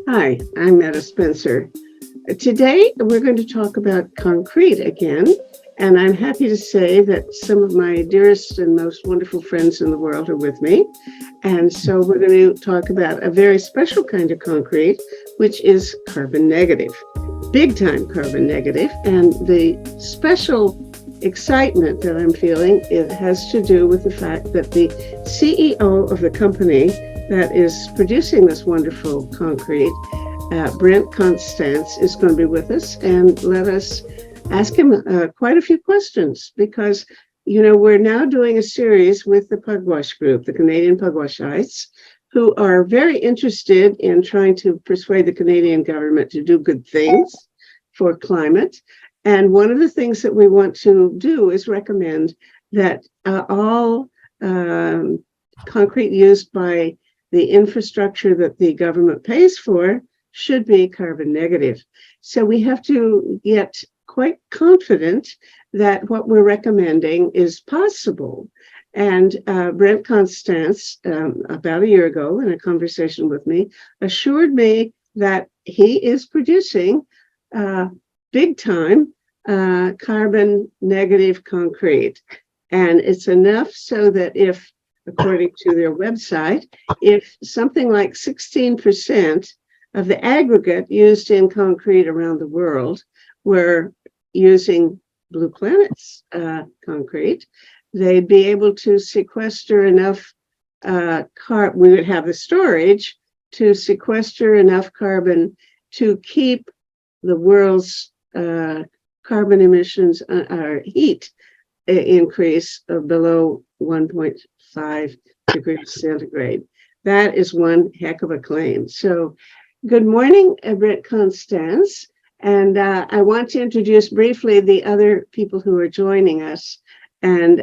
Hi, I'm Metta Spencer. Today, we're going to talk about concrete again, and I'm happy to say that some of my dearest and most wonderful friends in the world are with me. And so we're going to talk about a very special kind of concrete, which is carbon negative, big time carbon negative. And the special excitement that I'm feeling, it has to do with the fact that the CEO of the company that is producing this wonderful concrete, Brent Constance, is going to be with us, and let us ask him quite a few questions because, we're now doing a series with the Pugwash Group, the Canadian Pugwashites, who are very interested in trying to persuade the Canadian government to do good things for climate. And one of the things that we want to do is recommend that all concrete used by the infrastructure that the government pays for should be carbon negative. So we have to get quite confident that what we're recommending is possible. And Brent Constance, about a year ago in a conversation with me, assured me that he is producing big time carbon negative concrete. And it's enough so that if, according to their website, if something like 16% of the aggregate used in concrete around the world were using Blue Planet's concrete, they'd be able to sequester enough we would have the storage to sequester enough carbon to keep the world's carbon emissions or heat increase of below 1.5 degrees centigrade. That is one heck of a claim. So, good morning, Brent Constance. And I want to introduce briefly the other people who are joining us. And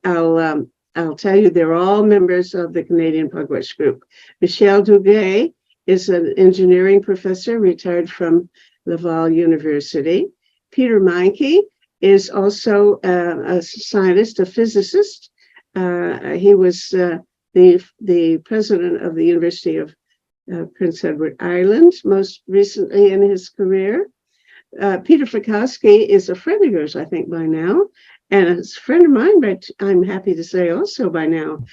I'll tell you, they're all members of the Canadian Pugwash Group. Michel Duguay is an engineering professor, retired from Laval University. Peter Meinke is also a scientist, a physicist. He was the president of the University of Prince Edward Island, most recently in his career. Peter Fikowski is a friend of yours, I think, by now, and a friend of mine, but I'm happy to say also by now.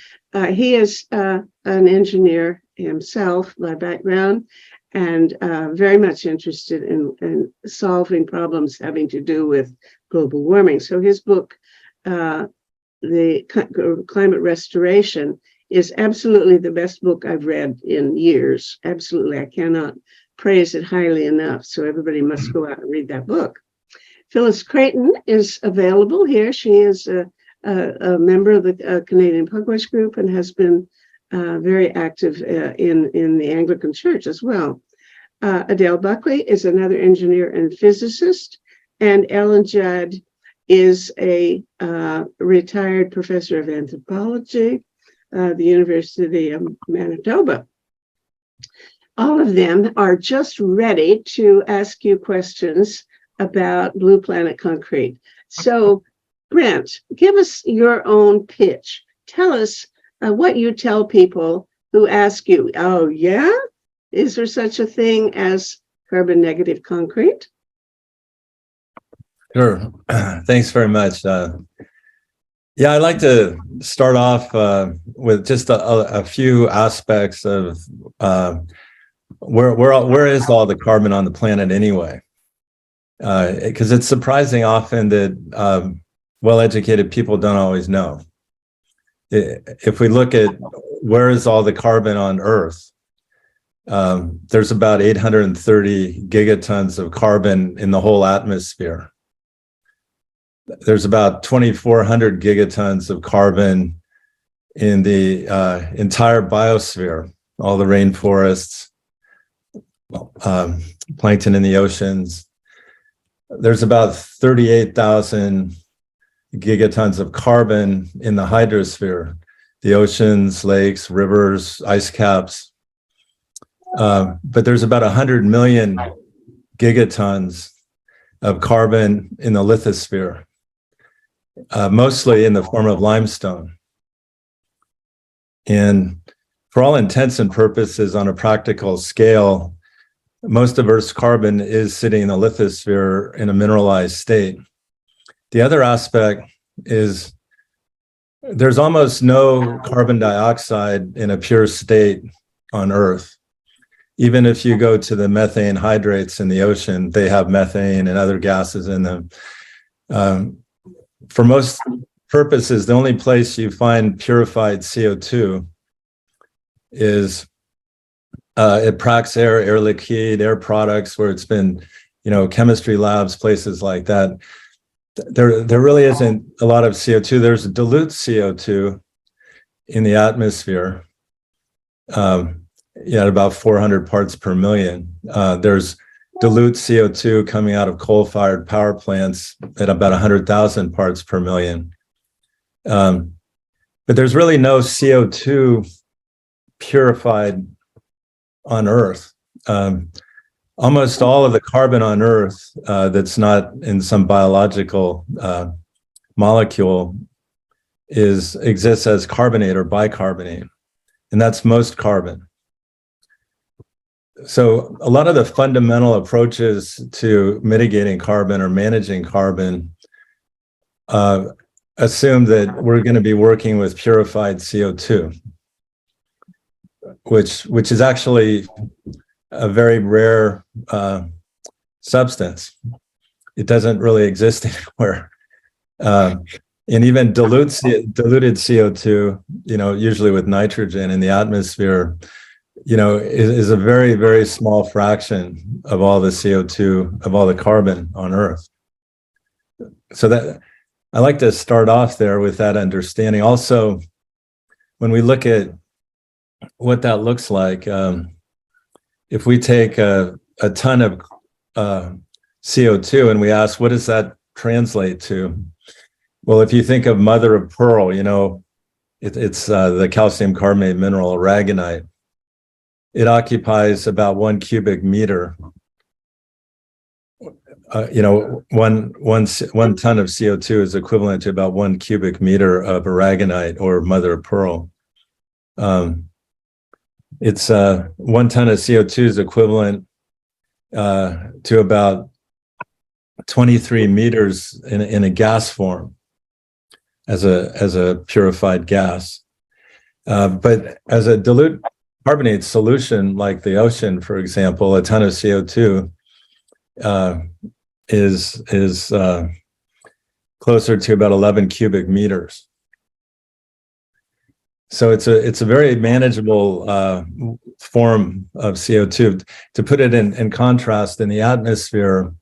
He is an engineer himself by background, and very much interested in solving problems having to do with global warming. So his book, The Climate Restoration, is absolutely the best book I've read in years. Absolutely. I cannot praise it highly enough. So everybody must go out and read that book. Phyllis Creighton is available here. She is a member of the Canadian Pugwash Group and has been very active in the Anglican Church as well. Adele Buckley is another engineer and physicist, and Ellen Judd is a retired professor of anthropology at the University of Manitoba. All of them are just ready to ask you questions about Blue Planet Concrete. So, Brent, give us your own pitch. Tell us what you tell people who ask you, oh, yeah? Is there such a thing as carbon negative concrete? Sure. Thanks very much. Yeah, I'd like to start off with just a few aspects of where is all the carbon on the planet anyway? Because it's surprising often that well-educated people don't always know. If we look at where is all the carbon on Earth, there's about 830 gigatons of carbon in the whole atmosphere. There's about 2,400 gigatons of carbon in the entire biosphere, all the rainforests, plankton in the oceans. There's about 38,000 gigatons of carbon in the hydrosphere, the oceans, lakes, rivers, ice caps. But there's about 100 million gigatons of carbon in the lithosphere, mostly in the form of limestone. And for all intents and purposes, on a practical scale, most of Earth's carbon is sitting in the lithosphere in a mineralized state. The other aspect is there's almost no carbon dioxide in a pure state on Earth. Even if you go to the methane hydrates in the ocean, they have methane and other gases in them. For most purposes, the only place you find purified CO2 is at Praxair, Air Liquide, Air Products, where it's been, chemistry labs, places like that. There really isn't a lot of CO2. There's dilute CO2 in the atmosphere, at about 400 parts per million. There's dilute CO2 coming out of coal-fired power plants at about 100,000 parts per million. But there's really no CO2 purified on Earth. Almost all of the carbon on Earth that's not in some biological molecule exists as carbonate or bicarbonate, and that's most carbon. So a lot of the fundamental approaches to mitigating carbon or managing carbon assume that we're going to be working with purified CO2, which is actually a very rare substance. It doesn't really exist anywhere. And even diluted CO2, usually with nitrogen in the atmosphere, is a very, very small fraction of all the CO2, of all the carbon on Earth. So that I like to start off there with that understanding. Also, when we look at what that looks like, if we take a ton of CO2 and we ask, what does that translate to? Well, if you think of mother of pearl, it's the calcium carbonate mineral aragonite. It occupies about 1 cubic meter. One ton of CO2 is equivalent to about 1 cubic meter of aragonite or mother of pearl. It's 1 ton of CO2 is equivalent to about 23 meters in a gas form as a purified gas. But as a dilute carbonate solution, like the ocean, for example, a ton of CO2 is closer to about 11 cubic meters. So it's a very manageable form of CO2. To put it in contrast, in the atmosphere,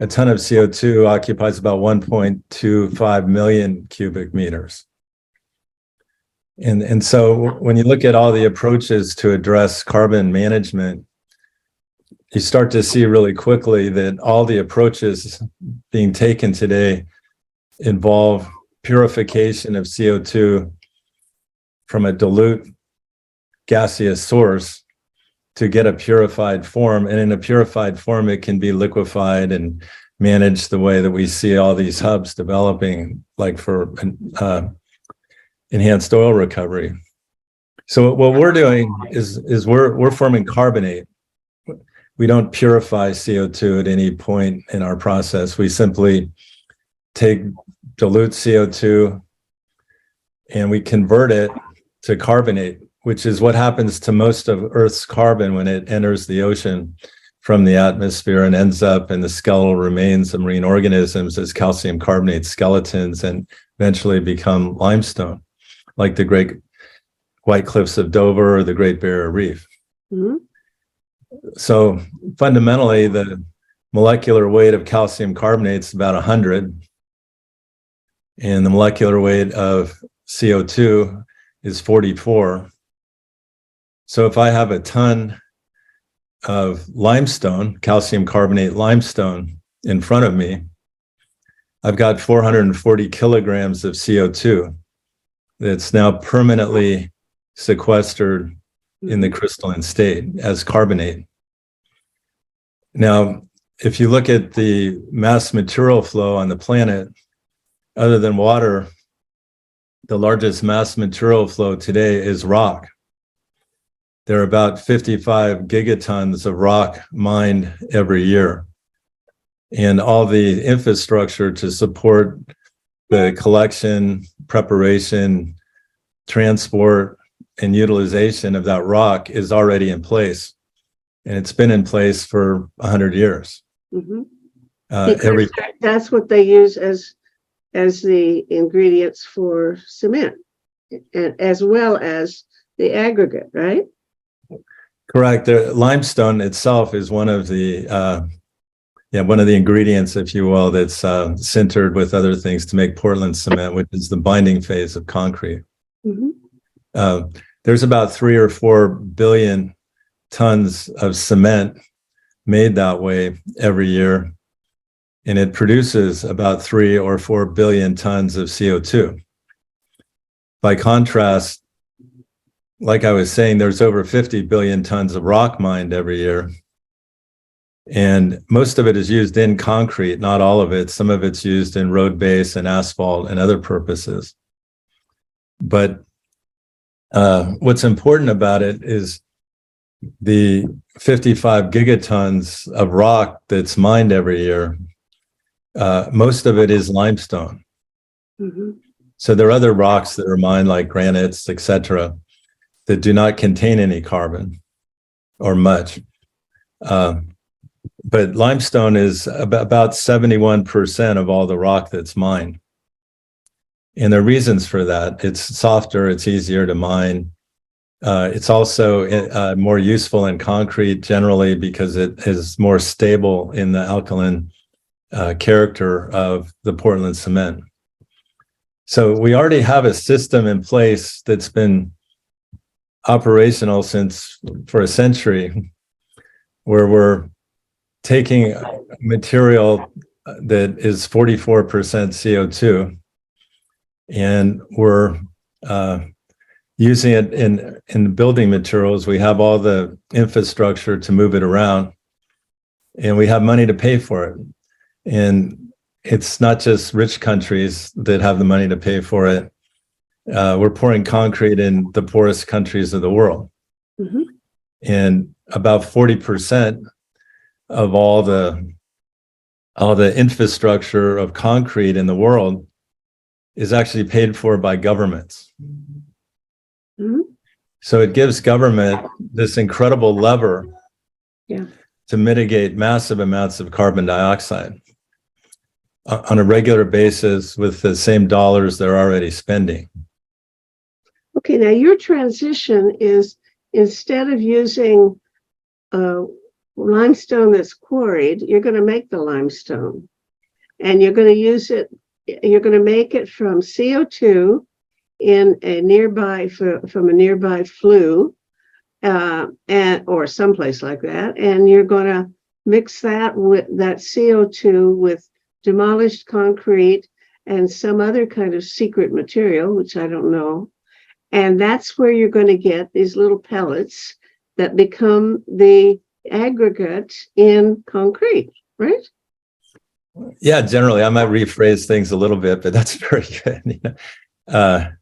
a ton of CO2 occupies about 1.25 million cubic meters. And so when you look at all the approaches to address carbon management, you start to see really quickly that all the approaches being taken today involve purification of CO2 from a dilute gaseous source to get a purified form. And in a purified form, it can be liquefied and managed the way that we see all these hubs developing, like for enhanced oil recovery. So what we're doing is we're forming carbonate. We don't purify CO2 at any point in our process. We simply take dilute CO2 and we convert it to carbonate, which is what happens to most of Earth's carbon when it enters the ocean from the atmosphere and ends up in the skeletal remains of marine organisms as calcium carbonate skeletons and eventually become limestone, like the Great White Cliffs of Dover or the Great Barrier Reef. Mm-hmm. So fundamentally, the molecular weight of calcium carbonate is about 100, and the molecular weight of CO2 is 44. So if I have a ton of limestone, calcium carbonate limestone in front of me, I've got 440 kilograms of CO2 that's now permanently sequestered in the crystalline state as carbonate. Now, if you look at the mass material flow on the planet, other than water, the largest mass material flow today is rock. there are about 55 gigatons of rock mined every year. And all the infrastructure to support the collection, preparation, transport, and utilization of that rock is already in place. And it's been in place for 100 years. Mhm. Every Because that's what they use as the ingredients for cement, and as well as the aggregate, right? Correct. The limestone itself is one of the ingredients, if you will, that's sintered with other things to make Portland cement, which is the binding phase of concrete. Mhm. There's about 3 or 4 billion tons of cement made that way every year, and it produces about 3 or 4 billion tons of CO2. By contrast, like I was saying, there's over 50 billion tons of rock mined every year. And most of it is used in concrete, not all of it. Some of it's used in road base and asphalt and other purposes. But what's important about it is the 55 gigatons of rock that's mined every year. Most of it is limestone. Mhm. So there are other rocks that are mined like granites, etc., that do not contain any carbon or much. But limestone is about 71% of all the rock that's mined. And there are reasons for that. It's softer, it's easier to mine. It's also more useful in concrete generally because it is more stable in the alkaline character of the Portland cement. So we already have a system in place that's been operational for a century, where we're taking material that is 44% CO2, and we're using it in building materials. We have all the infrastructure to move it around, and we have money to pay for it. And it's not just rich countries that have the money to pay for it. We're pouring concrete in the poorest countries of the world. Mhm. And about 40% of all the infrastructure of concrete in the world is actually paid for by governments. Mhm. So it gives government this incredible lever Yeah. to mitigate massive amounts of carbon dioxide on a regular basis with the same dollars they're already spending. Okay, now your transition is, instead of using limestone that's quarried, you're going to make the limestone, and you're going to use it. You're going to make it from CO2 in a nearby from a nearby flue, or someplace like that, and you're going to mix that with that CO2 with demolished concrete and some other kind of secret material, which I don't know. And that's where you're going to get these little pellets that become the aggregate in concrete, right? Yeah, generally, I might rephrase things a little bit, but that's very good. Let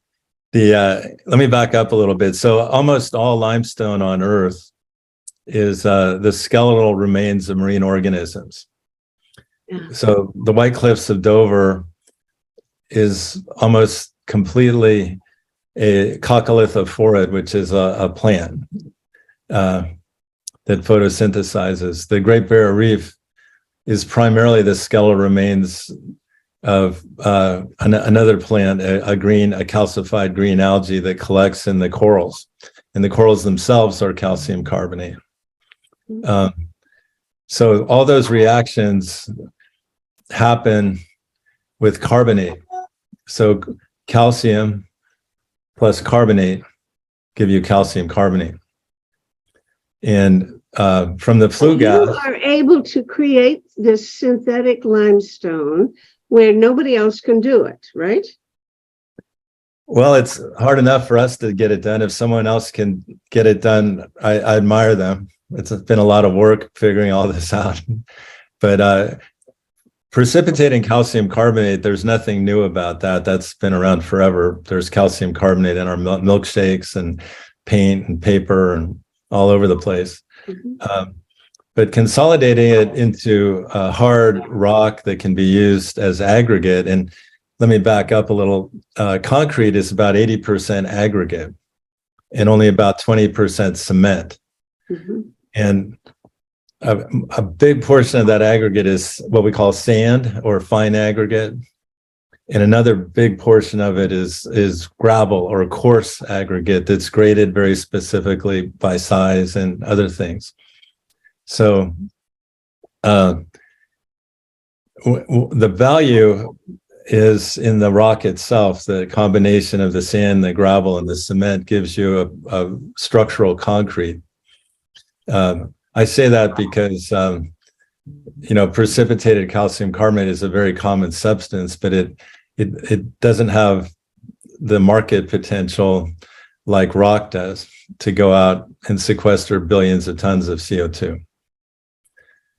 me back up a little bit. So almost all limestone on Earth is the skeletal remains of marine organisms. Yeah. So the White Cliffs of Dover is almost completely a coccolithophorid, which is a plant that photosynthesizes. The Great Barrier Reef is primarily the skeletal remains of another plant, a calcified green algae that collects in the corals, and the corals themselves are calcium carbonate. So all those reactions happen with carbonate. So calcium plus carbonate give you calcium carbonate. And from the flue gas, you are able to create this synthetic limestone where nobody else can do it, right? well, it's hard enough for us to get it done. If someone else can get it done, I admire them. It's been a lot of work figuring all this out. But precipitating calcium carbonate, there's nothing new about that. That's been around forever. There's calcium carbonate in our milkshakes and paint and paper and all over the place. Mhm. But consolidating it into a hard rock that can be used as aggregate, and let me back up a little. Concrete is about 80% aggregate and only about 20% cement. Mhm. And a big portion of that aggregate is what we call sand or fine aggregate. And another big portion of it is gravel or coarse aggregate that's graded very specifically by size and other things. So the value is in the rock itself. The combination of the sand, the gravel, and the cement gives you a structural concrete. I say that because precipitated calcium carbonate is a very common substance, but it doesn't have the market potential like rock does to go out and sequester billions of tons of CO2.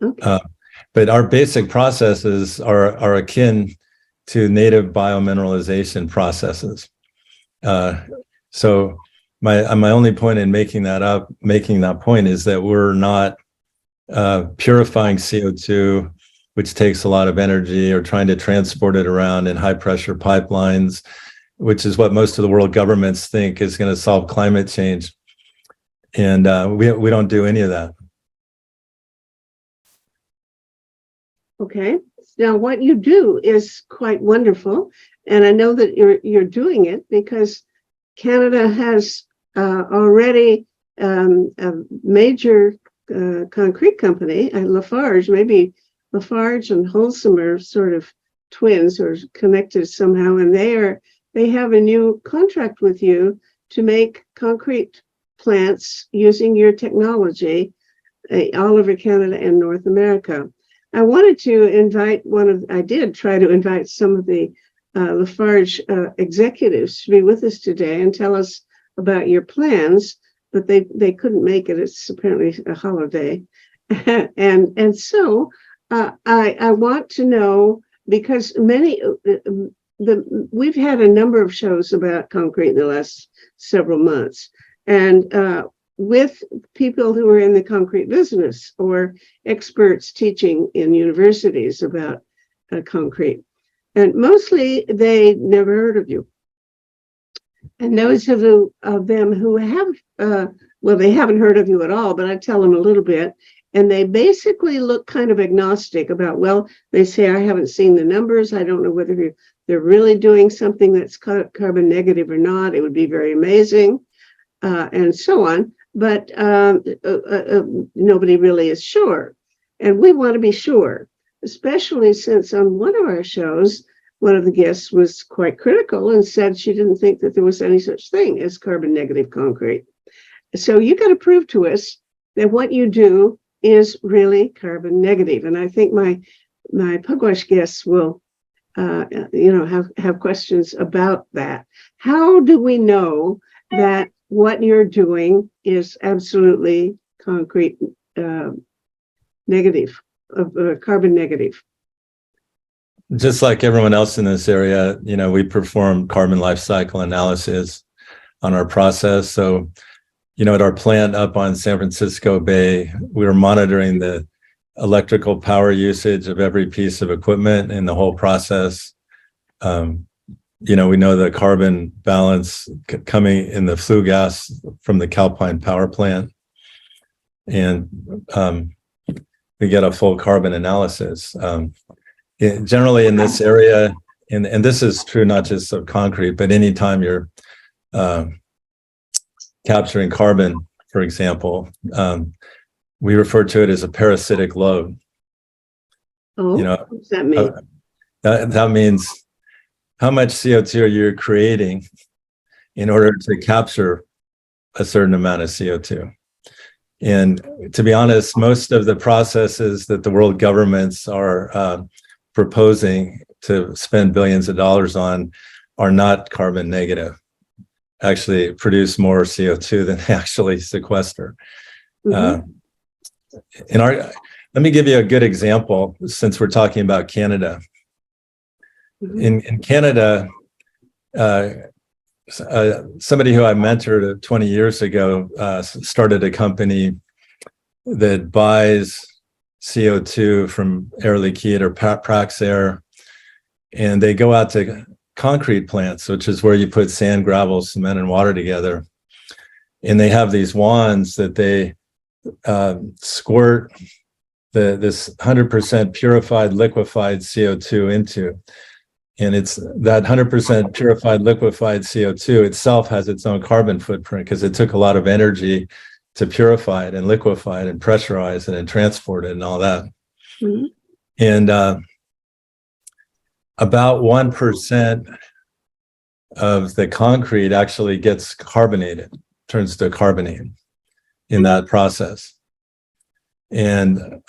Okay. But our basic processes are akin to native biomineralization processes. So my only point in making that point is that we're not purifying CO2, which takes a lot of energy, or trying to transport it around in high pressure pipelines, which is what most of the world governments think is going to solve climate change. And we don't do any of that. Okay. Now, what you do is quite wonderful, and I know that you're doing it because Canada has already a major concrete company, Lafarge. Maybe Lafarge and Holcim are sort of twins or connected somehow, and they have a new contract with you to make concrete plants using your technology all over Canada and North America. I wanted to invite I did try to invite some of the Lafarge executives to be with us today and tell us about your plans, but they couldn't make it. It's apparently a holiday. and so I want to know, because we've had a number of shows about concrete in the last several months, and with people who are in the concrete business or experts teaching in universities about concrete. And mostly they never heard of you. And those of them who have, they haven't heard of you at all, but I tell them a little bit. And they basically look kind of agnostic about, they say, I haven't seen the numbers. I don't know whether they're really doing something that's carbon negative or not. It would be very amazing, and so on. But nobody really is sure. And we want to be sure, especially since on one of our shows, one of the guests was quite critical and said she didn't think that there was any such thing as carbon negative concrete. So you got to prove to us that what you do is really carbon negative. And I think my Pugwash guests will have questions about that. How do we know that what you're doing is absolutely concrete negative, carbon negative? Just like everyone else in this area, we perform carbon life cycle analysis on our process. So, at our plant up on San Francisco Bay, we were monitoring the electrical power usage of every piece of equipment in the whole process. We know the carbon balance coming in the flue gas from the Calpine power plant. And we get a full carbon analysis. Generally in this area, and this is true not just of concrete, but anytime you're capturing carbon, for example, we refer to it as a parasitic load. Oh, what does that mean? That means how much CO2 are you creating in order to capture a certain amount of CO2. And to be honest, most of the processes that the world governments are proposing to spend billions of dollars on are not carbon negative, actually produce more CO2 than they actually sequester. Mm-hmm. Let me give you a good example, since we're talking about Canada. Mm-hmm. In Canada, somebody who I mentored 20 years ago started a company that buys CO2 from Air Liquide or Praxair, and they go out to concrete plants, which is where you put sand, gravel, cement, and water together. And they have these wands that they squirt this 100% purified liquefied CO2 into. And it's that 100% purified liquefied CO2 itself has its own carbon footprint because it took a lot of energy to purify it and liquefy it and pressurize it and transport it and all that. Mm-hmm. And about 1% of the concrete actually gets carbonated, turns to carbonate in that process. And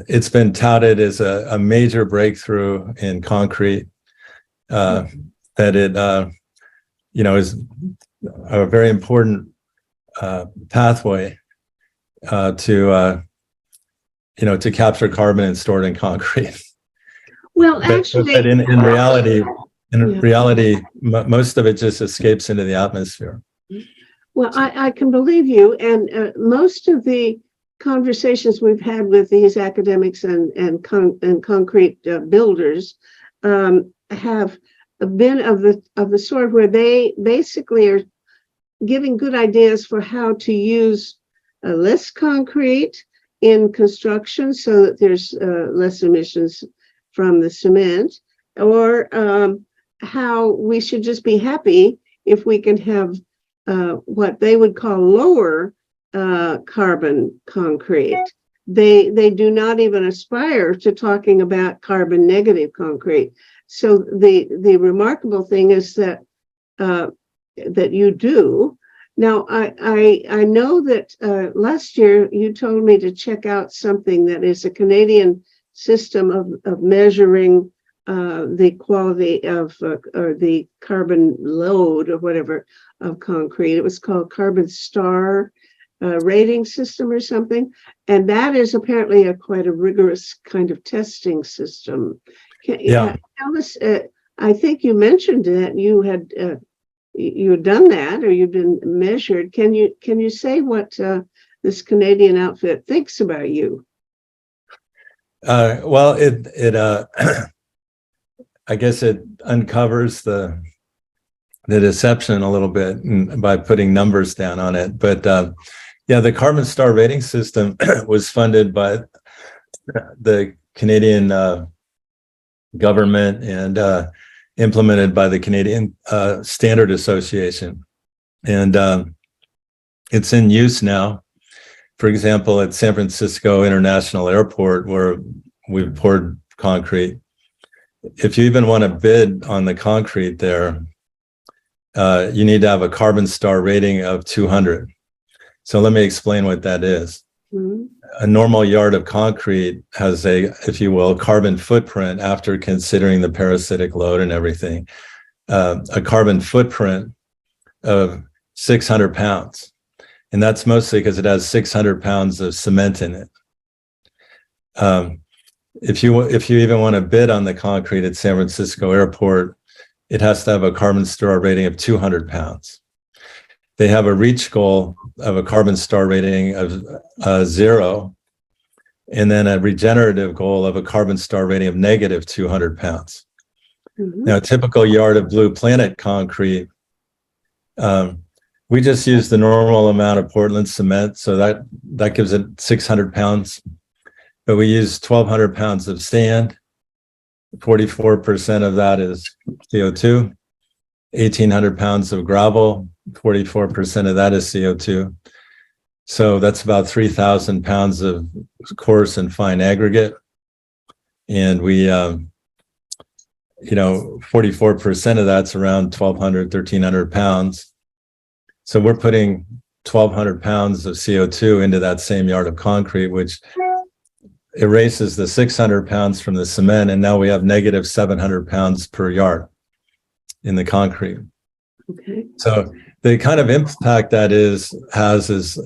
it's been touted as a major breakthrough in concrete, that it, is a very important pathway to capture carbon and store it in concrete. Well, actually, but in reality, most of it just escapes into the atmosphere. Well, I can believe you, and most of the conversations we've had with these academics and concrete builders have been of the sort where they basically are giving good ideas for how to use less concrete in construction so that there's less emissions from the cement, or how we should just be happy if we can have what they would call lower carbon concrete. They do not even aspire to talking about carbon negative concrete. So the remarkable thing is that that you do. Now, I know that last year you told me to check out something that is a Canadian system of measuring the quality of or the carbon load or whatever of concrete. It was called Carbon Star rating system or something, and that is apparently quite a rigorous kind of testing system. Tell us, I think you mentioned that you had done that, or you've been measured. Can you say what this Canadian outfit thinks about you? Well, it I guess it uncovers the deception a little bit by putting numbers down on it. But the Carbon Star rating system was funded by the Canadian government and implemented by the Canadian Standard Association. And it's in use now. For example, at San Francisco International Airport, where we've poured concrete, if you even want to bid on the concrete there, you need to have a Carbon Star rating of 200. So let me explain what that is. Mm-hmm. A normal yard of concrete has a, if you will, carbon footprint after considering the parasitic load and everything, a carbon footprint of 600 pounds. And that's mostly because it has 600 pounds of cement in it. If you even want to bid on the concrete at San Francisco Airport, it has to have a Carbon Star rating of 200 pounds. They have a reach goal of a Carbon Star rating of 0, and then a regenerative goal of a Carbon Star rating of negative 200 pounds. Mm-hmm. Now, a typical yard of Blue Planet concrete, we just use the normal amount of Portland cement, so that gives it 600 pounds. But we use 1,200 pounds of sand. 44% of that is CO2. 1,800 pounds of gravel. 44% of that is CO2. So that's about 3,000 pounds of coarse and fine aggregate. And we, 44% of that's around 1,200, 1,300 pounds. So we're putting 1,200 pounds of CO2 into that same yard of concrete, which erases the 600 pounds from the cement. And now we have negative 700 pounds per yard in the concrete. Okay. So the kind of impact that has is,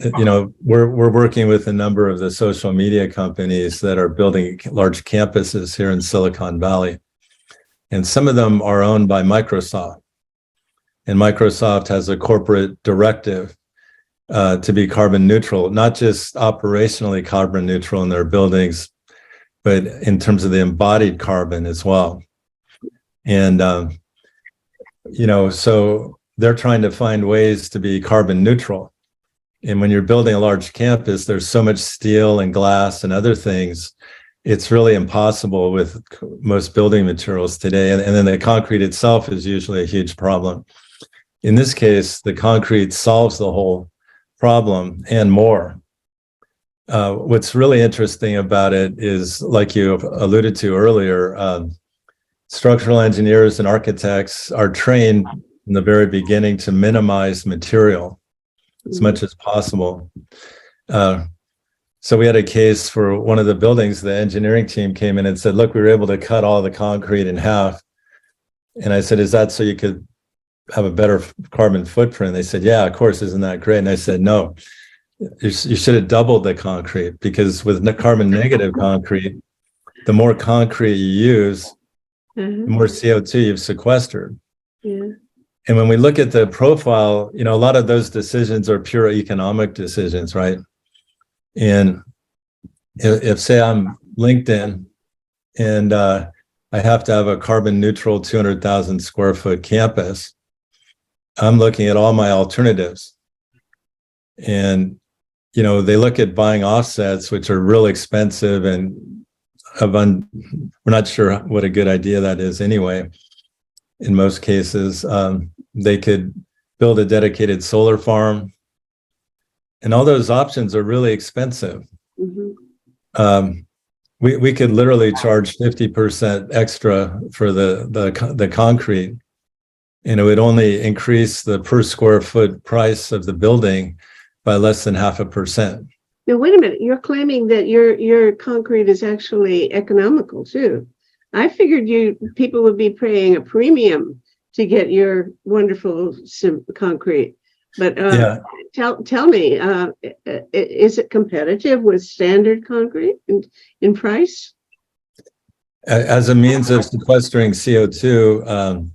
we're working with a number of the social media companies that are building large campuses here in Silicon Valley. And some of them are owned by Microsoft. And Microsoft has a corporate directive to be carbon neutral, not just operationally carbon neutral in their buildings, but in terms of the embodied carbon as well. And, so they're trying to find ways to be carbon neutral. And when you're building a large campus, there's so much steel and glass and other things. It's really impossible with most building materials today. And then the concrete itself is usually a huge problem. In this case, the concrete solves the whole problem and more. What's really interesting about it is, like you alluded to earlier, structural engineers and architects are trained in the very beginning to minimize material as much as possible. So we had a case for one of the buildings. The engineering team came in and said, look, we were able to cut all the concrete in half. And I said, is that so you could have a better carbon footprint? They said, yeah, of course, isn't that great? And I said, no, you should have doubled the concrete, because with carbon negative concrete, the more concrete you use, the more CO2 you've sequestered. Yeah. And when we look at the profile, a lot of those decisions are pure economic decisions, right? And if say I'm LinkedIn and I have to have a carbon neutral 200,000 square foot campus, I'm looking at all my alternatives. And, they look at buying offsets, which are real expensive, and we're not sure what a good idea that is anyway. In most cases, they could build a dedicated solar farm. And all those options are really expensive. Mm-hmm. We could literally charge 50% extra for the concrete, and it would only increase the per square foot price of the building by less than 0.5%. Now, wait a minute. You're claiming that your concrete is actually economical too. I figured people would be paying a premium to get your wonderful concrete. But tell me, is it competitive with standard concrete in price? As a means of sequestering CO2,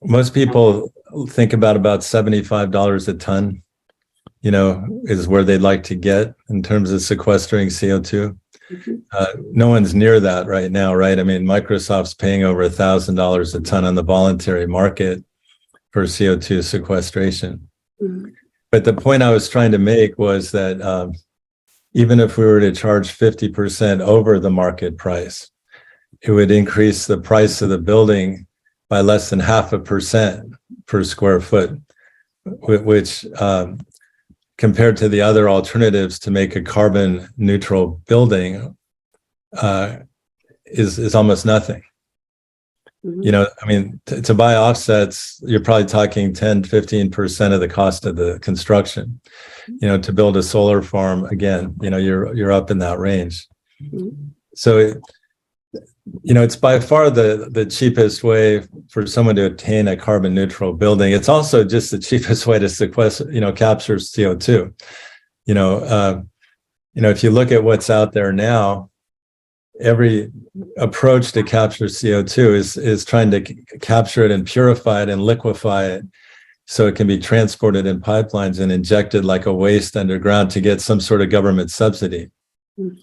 most people think about $75 a ton, is where they'd like to get in terms of sequestering CO2. Mm-hmm. No one's near that right now, right? I mean, Microsoft's paying over $1,000 a ton on the voluntary market for CO2 sequestration. Mm-hmm. But the point I was trying to make was that even if we were to charge 50% over the market price, it would increase the price of the building by less than 0.5% per square foot, which compared to the other alternatives to make a carbon neutral building is almost nothing. Mm-hmm. To buy offsets, you're probably talking 10-15% of the cost of the construction. To build a solar farm, again, you're up in that range. Mm-hmm. So it's by far the cheapest way for someone to obtain a carbon neutral building. It's also just the cheapest way to sequester, capture CO2. If you look at what's out there now, every approach to capture CO2 is trying to capture it and purify it and liquefy it so it can be transported in pipelines and injected like a waste underground to get some sort of government subsidy. Mm.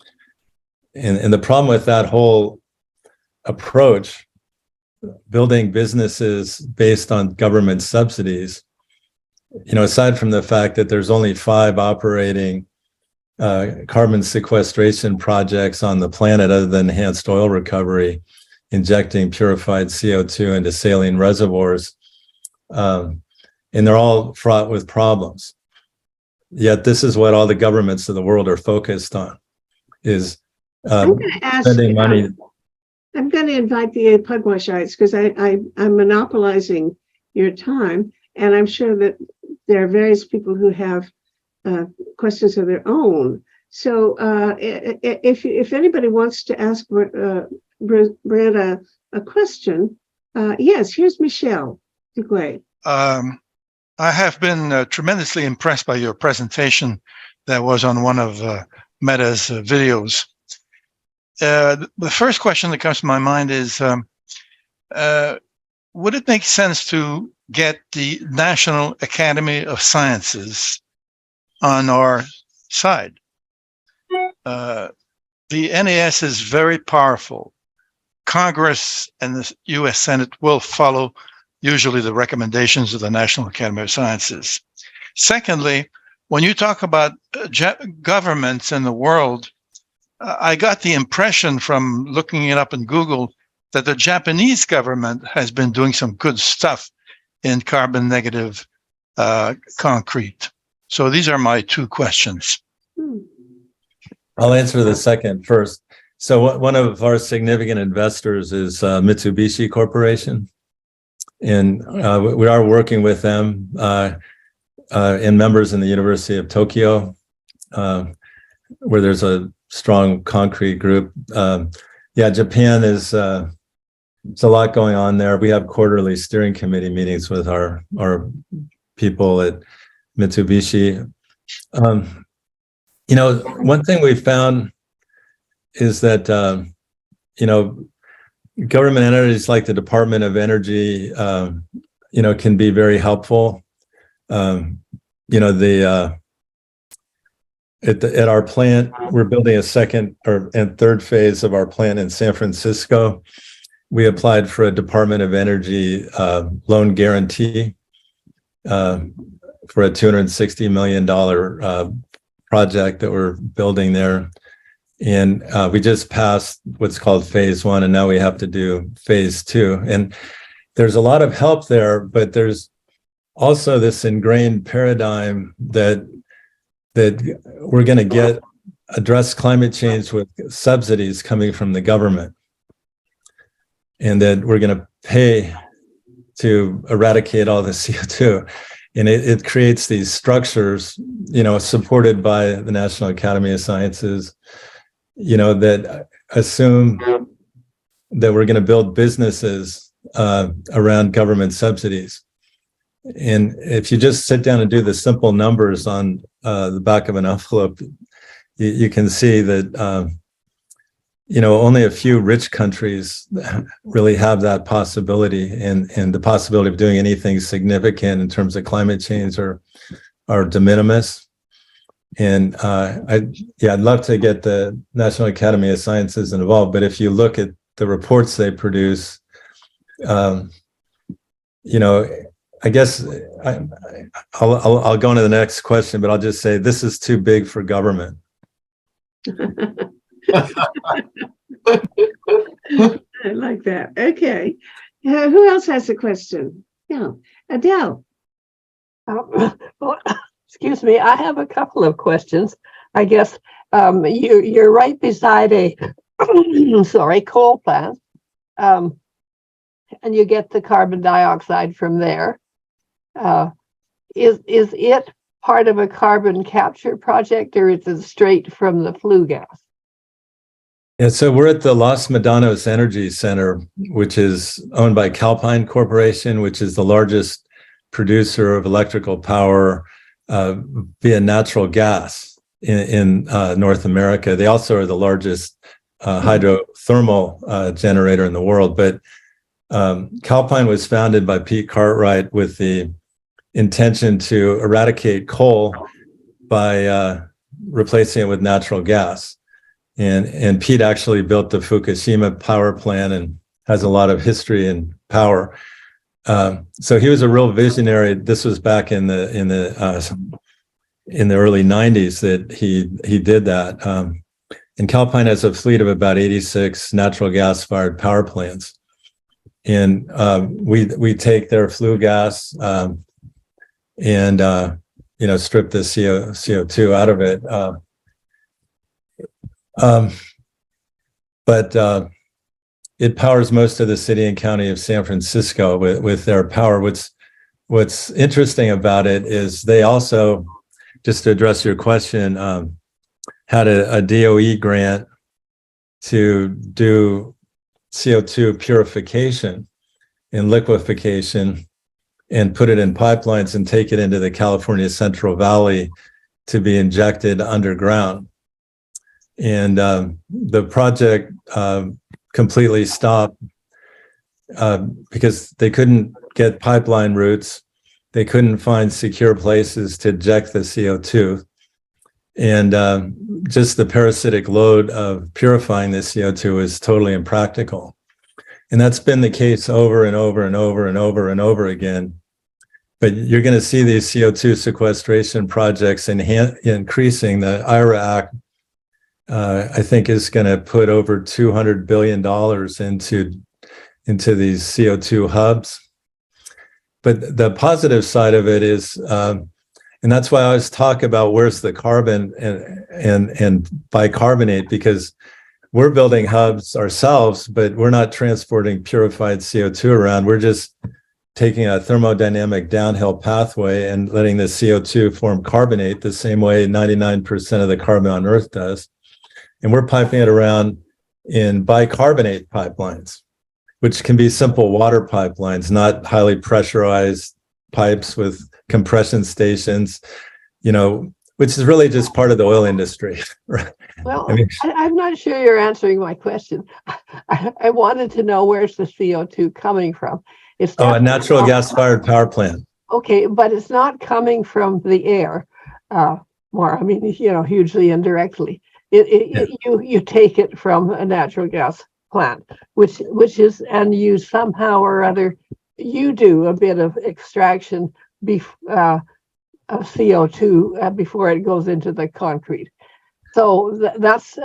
And the problem with that whole approach, building businesses based on government subsidies, aside from the fact that there's only 5 operating carbon sequestration projects on the planet other than enhanced oil recovery, injecting purified CO2 into saline reservoirs, and they're all fraught with problems. Yet this is what all the governments of the world are focused on, is spending money. I'm going to invite the Pugwashites, because I'm monopolizing your time, and I'm sure that there are various people who have questions of their own. So if anybody wants to ask Brad a question, yes, here's Michelle Duguay. I have been tremendously impressed by your presentation that was on one of Meta's videos. The first question that comes to my mind is, would it make sense to get the National Academy of Sciences on our side. The NAS is very powerful. Congress and the U.S. Senate will follow usually the recommendations of the National Academy of Sciences. Secondly, when you talk about governments in the world, I got the impression from looking it up in Google that the Japanese government has been doing some good stuff in carbon negative concrete. So these are my two questions. I'll answer the second first. So one of our significant investors is Mitsubishi Corporation. And we are working with them and members in the University of Tokyo, where there's a strong concrete group. Japan is, there's a lot going on there. We have quarterly steering committee meetings with our people at Mitsubishi. One thing we found is that, government entities like the Department of Energy, can be very helpful. At our plant, we're building a second and third phase of our plant in San Francisco. We applied for a Department of Energy loan guarantee for a $260 million project that we're building there. And we just passed what's called phase one, and now we have to do phase two. And there's a lot of help there, but there's also this ingrained paradigm that we're going to address climate change with subsidies coming from the government, and that we're going to pay to eradicate all the CO2. And it creates these structures, supported by the National Academy of Sciences, that assume that we're going to build businesses around government subsidies. And if you just sit down and do the simple numbers on the back of an envelope, you can see that, only a few rich countries really have that possibility, and the possibility of doing anything significant in terms of climate change are de minimis. And I'd love to get the National Academy of Sciences involved, but if you look at the reports they produce, I guess I'll go on to the next question, but I'll just say this is too big for government. I like that. Okay. Who else has a question? Yeah. Adele. Excuse me. I have a couple of questions. I guess you're right beside a coal plant, and you get the carbon dioxide from there. Is it part of a carbon capture project, or is it straight from the flue gas? Yeah, so we're at the Los Medanos Energy Center, which is owned by Calpine Corporation, which is the largest producer of electrical power via natural gas in North America. They also are the largest hydrothermal generator in the world. But Calpine was founded by Pete Cartwright with the intention to eradicate coal by replacing it with natural gas. And Pete actually built the Fukushima power plant and has a lot of history in power. So he was a real visionary. This was back in the early 90s that he did that. And Calpine has a fleet of about 86 natural gas fired power plants. And we take their flue gas and strip the CO2 out of it. But it powers most of the city and county of San Francisco with their power. What's interesting about it is they also, just to address your question, had a DOE grant to do CO2 purification and liquefaction and put it in pipelines and take it into the California Central Valley to be injected underground. And the project completely stopped because they couldn't get pipeline routes. They couldn't find secure places to eject the CO2. And just the parasitic load of purifying the CO2 is totally impractical. And that's been the case over and over and over and over and over again. But you're going to see these CO2 sequestration projects increasing. The IRA Act, I think, is going to put over $200 billion into these CO2 hubs. But the positive side of it is, and that's why I always talk about where's the carbon and bicarbonate, because we're building hubs ourselves, but we're not transporting purified CO2 around. We're just taking a thermodynamic downhill pathway and letting the CO2 form carbonate the same way 99% of the carbon on Earth does. And we're piping it around in bicarbonate pipelines, which can be simple water pipelines, not highly pressurized pipes with compression stations, which is really just part of the oil industry. Right? Well, I'm not sure you're answering my question. I wanted to know where's the CO2 coming from. It's a natural gas-fired power plant. Okay, but it's not coming from the air. Hugely indirectly. You take it from a natural gas plant, which is, and you somehow or other, you do a bit of extraction of CO2 before it goes into the concrete. So that's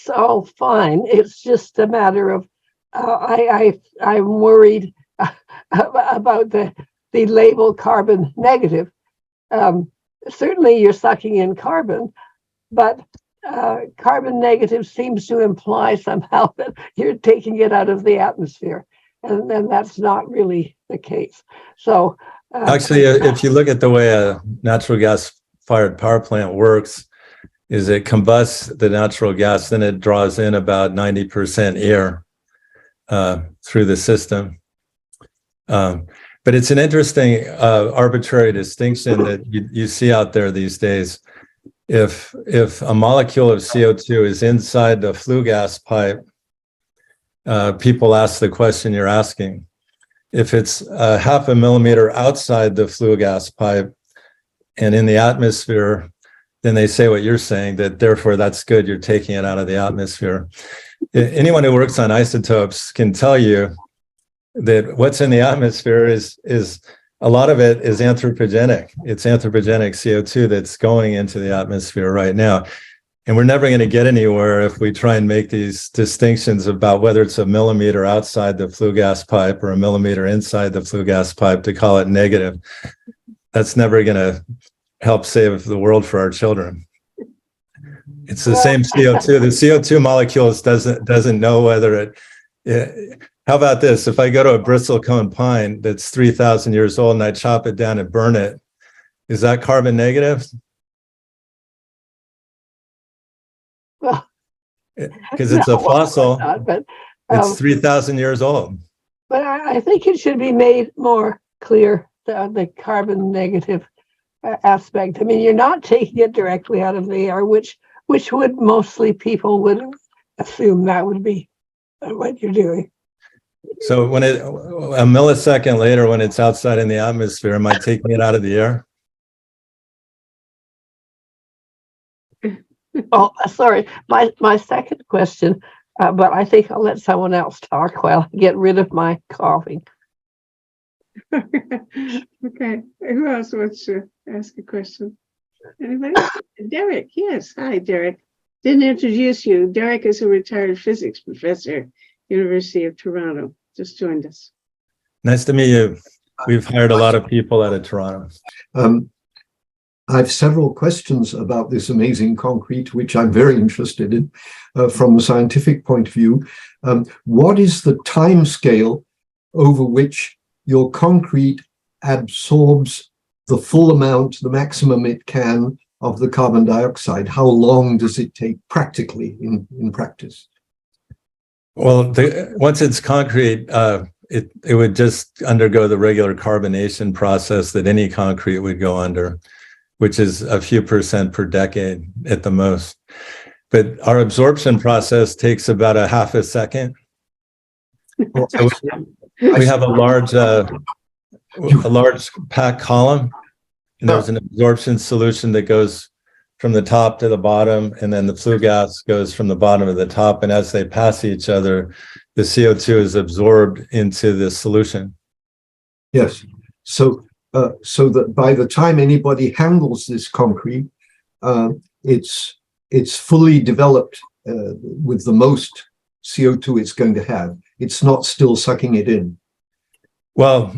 all fine. It's just a matter of I'm worried about the label carbon negative. Certainly you're sucking in carbon, but carbon negative seems to imply somehow that you're taking it out of the atmosphere, and then that's not really the case. So actually, if you look at the way a natural gas fired power plant works, is it combusts the natural gas, then it draws in about 90% air through the system. But it's an interesting arbitrary distinction that you see out there these days. If a molecule of CO2 is inside the flue gas pipe, people ask the question you're asking. If it's half a millimeter outside the flue gas pipe and in the atmosphere, then they say what you're saying, that therefore that's good, you're taking it out of the atmosphere. Anyone who works on isotopes can tell you that what's in the atmosphere is a lot of it is anthropogenic. It's anthropogenic CO2 that's going into the atmosphere right now. And we're never going to get anywhere if we try and make these distinctions about whether it's a millimeter outside the flue gas pipe or a millimeter inside the flue gas pipe to call it negative. That's never going to help save the world for our children. It's the same CO2. The CO2 molecules doesn't know whether how about this? If I go to a bristlecone pine that's 3,000 years old and I chop it down and burn it, is that carbon negative? Well, because it's a fossil. Not, but, it's 3,000 years old. But I think it should be made more clear, the carbon negative aspect. I mean, you're not taking it directly out of the air, which would mostly people would assume that would be what you're doing. So when a millisecond later, when it's outside in the atmosphere, am I taking it out of the air? Oh, sorry. My second question, but I think I'll let someone else talk while I get rid of my coughing. Okay. Who else wants to ask a question? Anybody? Derek. Yes. Hi, Derek. Didn't introduce you. Derek is a retired physics professor, University of Toronto. Just joined us. Nice to meet you. We've hired a lot of people out of Toronto. I have several questions about this amazing concrete, which I'm very interested in from a scientific point of view. What is the time scale over which your concrete absorbs the full amount, the maximum it can of the carbon dioxide? How long does it take practically in practice? Well, once it's concrete, it would just undergo the regular carbonation process that any concrete would go under, which is a few percent per decade at the most. But our absorption process takes about a half a second. We have a large packed column, and there's an absorption solution that goes from the top to the bottom, and then the flue gas goes from the bottom to the top. And as they pass each other, the CO2 is absorbed into the solution. Yes. So that by the time anybody handles this concrete, it's fully developed with the most CO2 it's going to have. It's not still sucking it in. Well,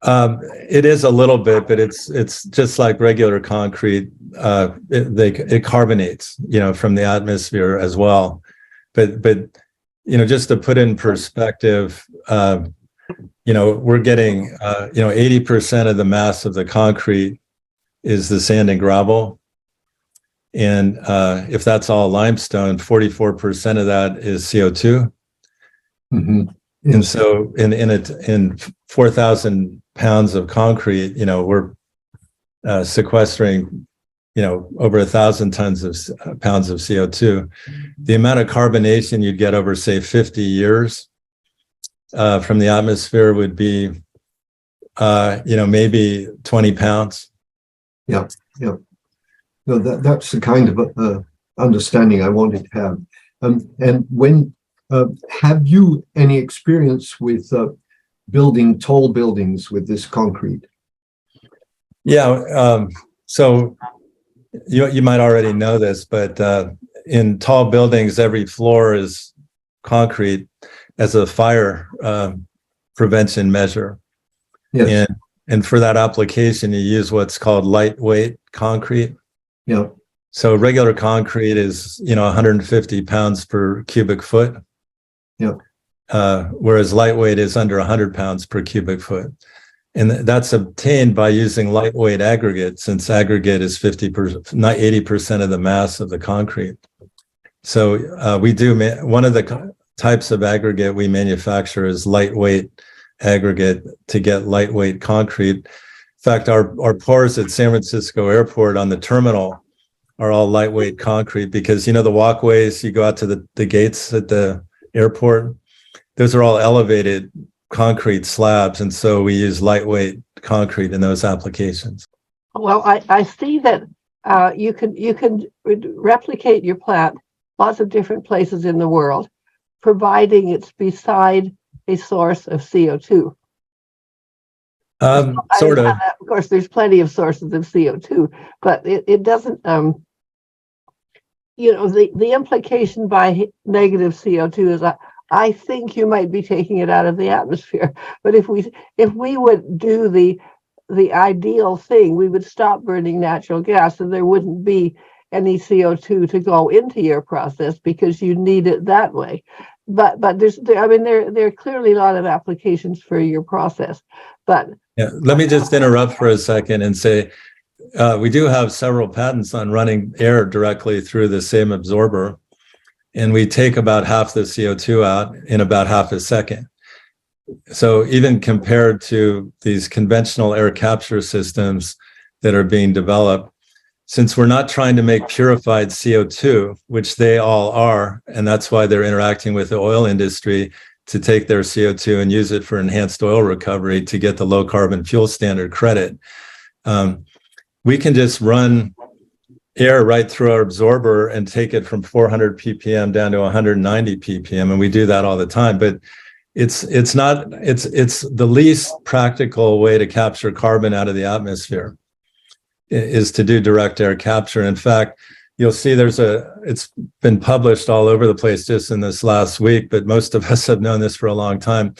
it is a little bit, but it's just like regular concrete. It carbonates, from the atmosphere as well. But just to put in perspective, we're getting 80% of the mass of the concrete is the sand and gravel. And if that's all limestone, 44% of that is CO2. Mm-hmm. And so in 4,000 pounds of concrete, we're sequestering, over 1,000 pounds of CO2. The amount of carbonation you'd get over, say, 50 years from the atmosphere would be, maybe 20 pounds. Yeah. No, that's the kind of understanding I wanted to have. And when have you any experience with building tall buildings with this concrete? Yeah. So you might already know this, but in tall buildings, every floor is concrete as a fire prevention measure. Yes. And for that application, you use what's called lightweight concrete. Yeah. So regular concrete is, 150 pounds per cubic foot. Yeah. Whereas lightweight is under 100 pounds per cubic foot. And that's obtained by using lightweight aggregate, since aggregate is 50%, not 80% of the mass of the concrete. So we do, one of the types of aggregate we manufacture is lightweight aggregate to get lightweight concrete. In fact, our pours at San Francisco Airport on the terminal are all lightweight concrete because, the walkways, you go out to the gates at the airport, those are all elevated concrete slabs. And so we use lightweight concrete in those applications. Well, I see that you can replicate your plant lots of different places in the world, providing it's beside a source of CO2. Sort of. Of course, there's plenty of sources of CO2, but it doesn't, the implication by negative CO2 is I think you might be taking it out of the atmosphere. But if we would do the ideal thing, we would stop burning natural gas and there wouldn't be any CO2 to go into your process because you need it that way. But there are clearly a lot of applications for your process. But yeah, let me just interrupt for a second and say we do have several patents on running air directly through the same absorber, and we take about half the CO2 out in about half a second. So even compared to these conventional air capture systems that are being developed, since we're not trying to make purified CO2, which they all are, and that's why they're interacting with the oil industry to take their CO2 and use it for enhanced oil recovery to get the low carbon fuel standard credit. We can just run air right through our absorber and take it from 400 ppm down to 190 ppm, and we do that all the time. But it's the least practical way to capture carbon out of the atmosphere is to do direct air capture. In fact, you'll see it's been published all over the place just in this last week, but most of us have known this for a long time.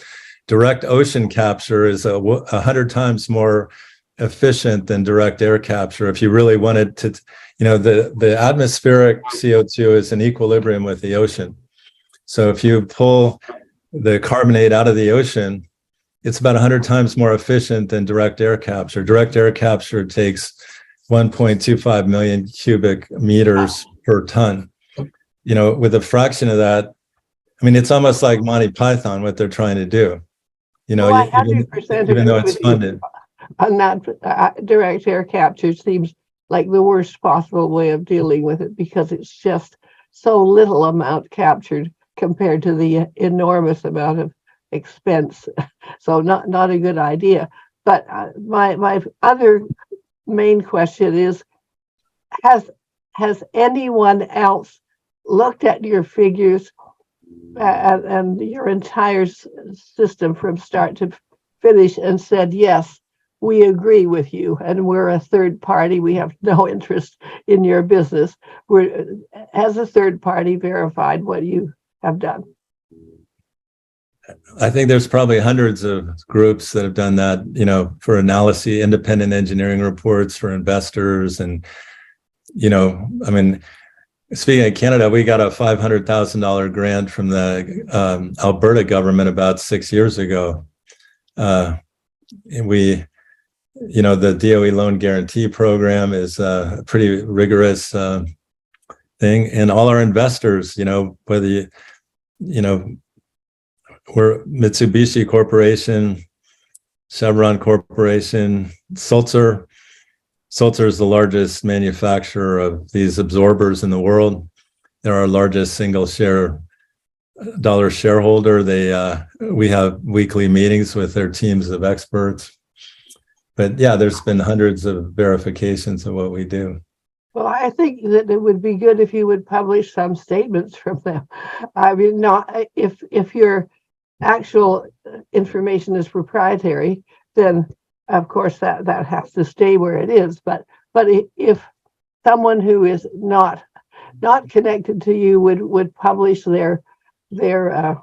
Direct ocean capture is 100 times more efficient than direct air capture. If you really wanted to, the atmospheric CO2 is in equilibrium with the ocean. So if you pull the carbonate out of the ocean, it's about 100 times more efficient than direct air capture. Direct air capture takes 1.25 million cubic meters per ton. With a fraction of that, it's almost like Monty Python, what they're trying to do. I 100% even though it's funded. On that, direct air capture seems like the worst possible way of dealing with it because it's just so little amount captured compared to the enormous amount of expense. So not a good idea. But my other main question is, has anyone else looked at your figures and your entire system from start to finish and said, yes, we agree with you, and we're a third party, we have no interest in your business? Has a third party verified what you have done? I think there's probably hundreds of groups that have done that, for analysis, independent engineering reports for investors. And, I mean, speaking of Canada, we got a $500,000 grant from the Alberta government about 6 years ago. And we, the DOE loan guarantee program is a pretty rigorous thing. And all our investors, whether we're Mitsubishi Corporation, Chevron Corporation, Sulzer. Sulzer is the largest manufacturer of these absorbers in the world. They're our largest single dollar shareholder. We have weekly meetings with their teams of experts. But yeah, there's been hundreds of verifications of what we do. Well, I think that it would be good if you would publish some statements from them. I mean, not if your actual information is proprietary, then of course that has to stay where it is. But if someone who is not connected to you would publish their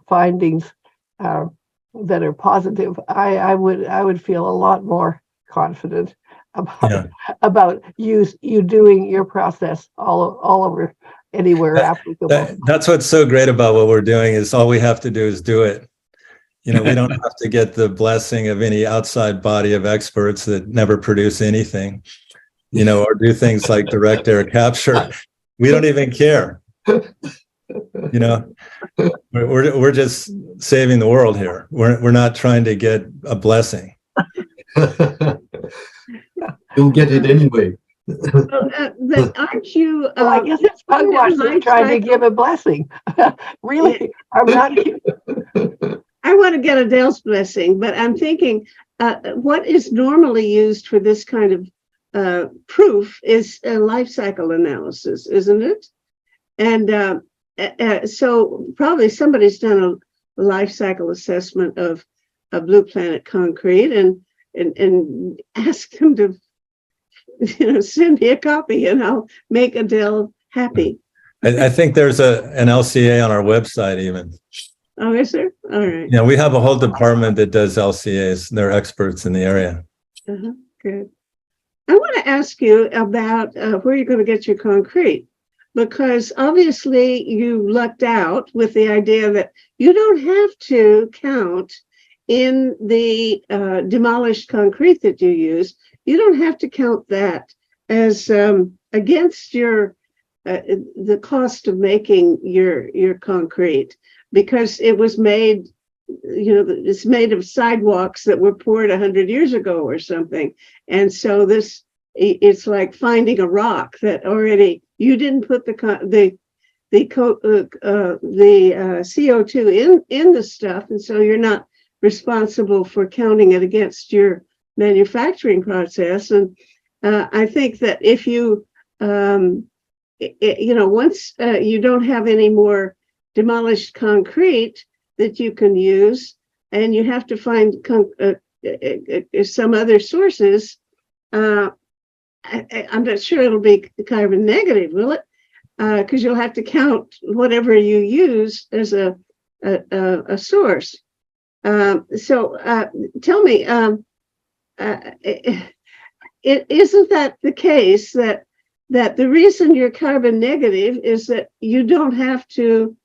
findings that are positive, I would feel a lot more confident about you doing your process all over anywhere applicable. That's what's so great about what we're doing, is all we have to do is do it. We don't have to get the blessing of any outside body of experts that never produce anything, or do things like direct air capture. We don't even care. We're just saving the world here. We're not trying to get a blessing. You'll get it anyway. But aren't you? Well, I guess it's Pugwash that's trying to give a blessing. Really, I'm not. I want to get Adele's blessing, but I'm thinking what is normally used for this kind of proof is a life cycle analysis, isn't it? And so probably somebody's done a life cycle assessment of Blue Planet Concrete and ask them to, send me a copy and I'll make Adele happy. I think there's an LCA on our website even. Oh, is there? All right. Yeah, we have a whole department that does LCAs. They're experts in the area. Good. I want to ask you about where you're going to get your concrete, because obviously you lucked out with the idea that you don't have to count in the demolished concrete that you use. You don't have to count that as against your the cost of making your concrete, because it was made, it's made of sidewalks that were poured 100 years ago or something. And so it's like finding a rock that already, you didn't put the CO2 in the stuff. And so you're not responsible for counting it against your manufacturing process. And I think that if you, once you don't have any more demolished concrete that you can use, and you have to find some other sources, I'm not sure it'll be carbon negative, will it? Because you'll have to count whatever you use as a source. So tell me, isn't that the case that the reason you're carbon negative is that you don't have to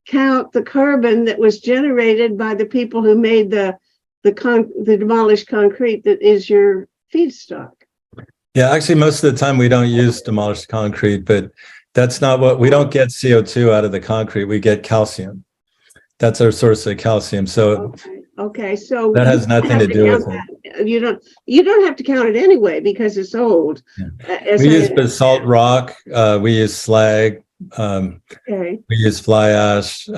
count the carbon that was generated by the people who made the demolished concrete that is your feedstock? Yeah, actually, most of the time we don't use demolished concrete, but that's not we don't get CO2 out of the concrete. We get calcium. That's our source of calcium. So okay. So that has nothing to do with it. You don't have to count it anyway because it's old. Yeah. We use basalt rock. We use slag. We use fly ash.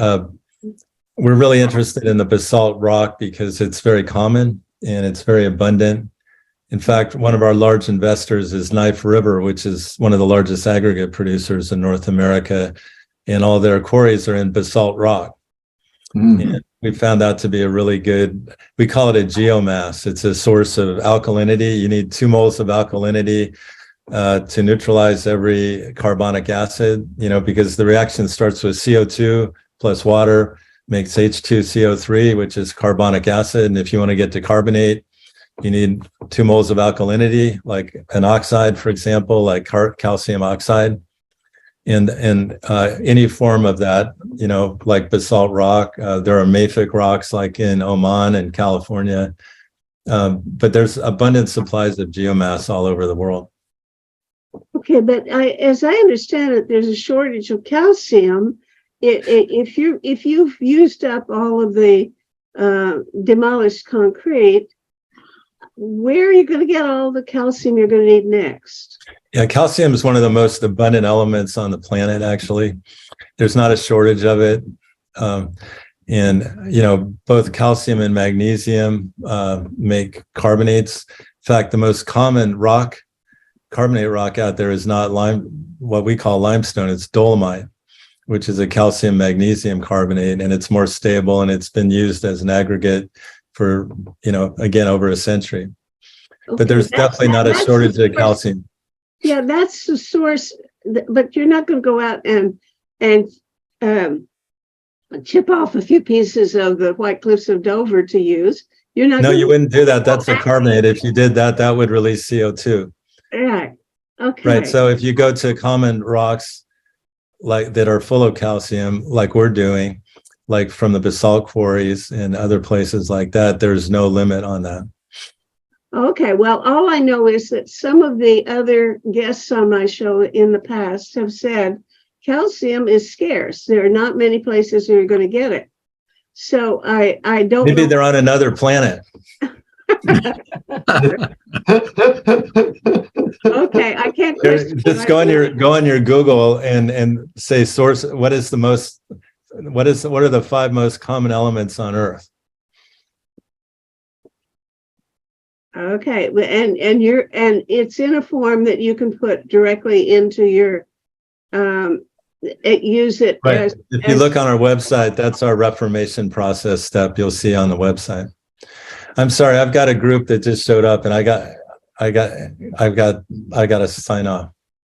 we're really interested in the basalt rock because it's very common and it's very abundant. In fact, one of our large investors is Knife River, which is one of the largest aggregate producers in North America, and all their quarries are in basalt rock. Mhm. And we found that to be a really good, we call it a geomass. It's a source of alkalinity. You need 2 moles of alkalinity to neutralize every carbonic acid, because the reaction starts with CO2 plus water, makes H2CO3, which is carbonic acid. And if you want to get to carbonate, you need 2 moles of alkalinity, like an oxide, for example, like calcium oxide. And any form of that, like basalt rock, there are mafic rocks like in Oman and California, but there's abundant supplies of geomass all over the world. Okay, but as I understand it, there's a shortage of calcium. If you've used up all of the demolished concrete, where are you going to get all the calcium you're going to need next? Yeah, calcium is one of the most abundant elements on the planet, actually. There's not a shortage of it. And both calcium and magnesium make carbonates. In fact, the most common carbonate rock out there is not what we call limestone, it's dolomite, which is a calcium magnesium carbonate, and it's more stable, and it's been used as an aggregate for, again, over a century. Okay, but there's definitely not a shortage of calcium. Yeah, that's the source, but you're not going to go out and chip off a few pieces of the White Cliffs of Dover to use. You're not. No, you wouldn't do that. That's a carbonate. If you did that, that would release CO2. Right. Okay. Right. So if you go to common rocks like that are full of calcium, like we're doing, like from the basalt quarries and other places like that, there's no limit on that. Okay, well, all I know is that some of the other guests on my show in the past have said calcium is scarce. There are not many places where you're going to get it. So I don't Maybe know. they're on another planet. Okay, I can't Just go on your Google and say source. What are the 5 most common elements on Earth? Okay, and it's in a form that you can put directly into your use it. Right. If you look on our website, that's our reformation process step. You'll see on the website. I'm sorry, I've got a group that just showed up, and I got to sign off.